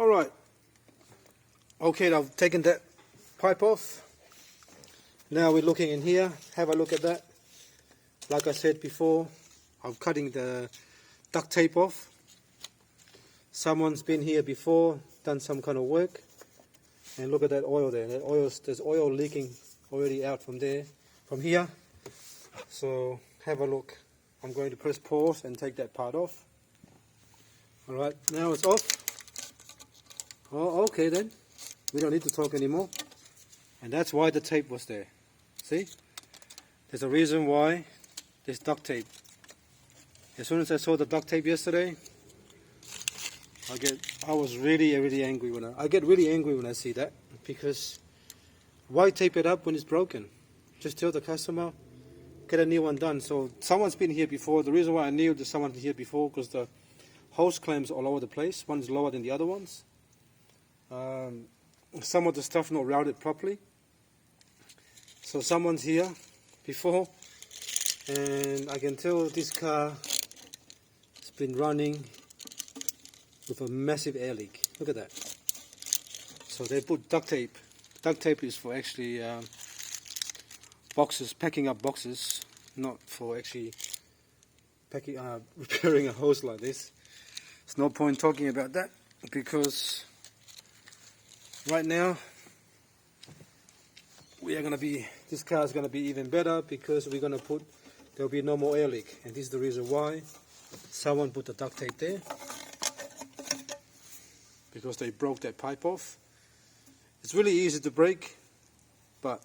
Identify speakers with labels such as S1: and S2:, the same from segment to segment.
S1: Alright, okay, I've taken that pipe off. Now we're looking in here, have a look at that. Like I said before, I'm cutting the duct tape off. Someone's been here before, done some kind of work. And look at that oil there. That oil, there's oil leaking already out from there, from here. So have a look. I'm going to press pause and take that part off. Alright, now it's off. Oh, okay then. We don't need to talk anymore. And that's why the tape was there. See? There's a reason why there's duct tape. As soon as I saw the duct tape yesterday, I was really angry when I get really angry when I see that, because why tape it up when it's broken? Just tell the customer, get a new one done. So someone's been here before. The reason why I knew there's someone here before, because the hose clamps all over the place. One's lower than the other ones. Some of the stuff not routed properly. So someone's here before, and I can tell this car has been running with a massive air leak. Look at that. So they put duct tape. Duct tape is for actually boxes, packing up boxes, not for actually packing, repairing a hose like this. There's no point talking about that, because right now we are going to be, this car is going to be even better, because we're going to put, there will be no more air leak. And this is the reason why someone put the duct tape there, because they broke that pipe off. It's really easy to break, but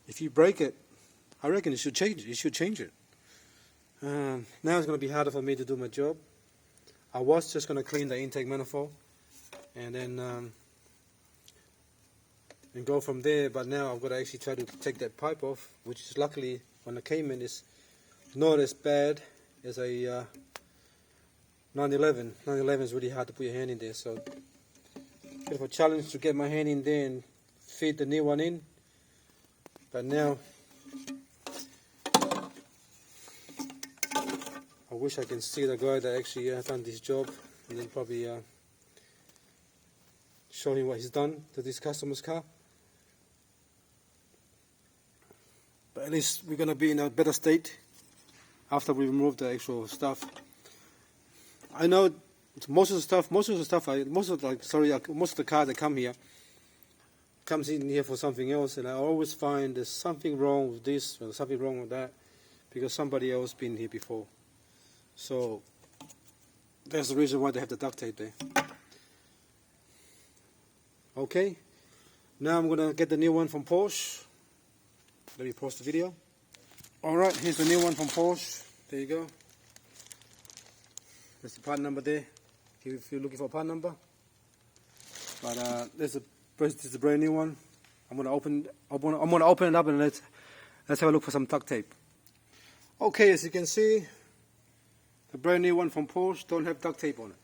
S1: if you break it, I reckon you should change it. You should change it. Now it's going to be harder for me to do my job. I was just going to clean the intake manifold and then and go from there, but now I've got to actually try to take that pipe off, which is luckily on the Cayman is not as bad as a 911. 911 is really hard to put your hand in there, so bit of a challenge to get my hand in there and feed the new one in. But now I wish I can see the guy that actually done this job, and then probably show him what he's done to this customer's car. But at least we're going to be in a better state after we remove the actual stuff. I know most of the cars that come here comes in here for something else, and I always find there's something wrong with this or something wrong with that, because somebody else been here before. So that's the reason why they have the duct tape there. Okay, now I'm gonna get the new one from Porsche. Let me pause the video. Alright, here's the new one from Porsche. There you go. There's the part number there, if you're looking for a part number. But this is a brand new one. I'm gonna open it up and let's have a look for some duct tape. Okay, as you can see, the brand new one from Porsche don't have duct tape on it.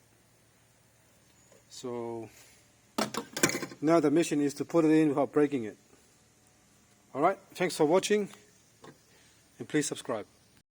S1: So now the mission is to put it in without breaking it. Alright, thanks for watching, and please subscribe.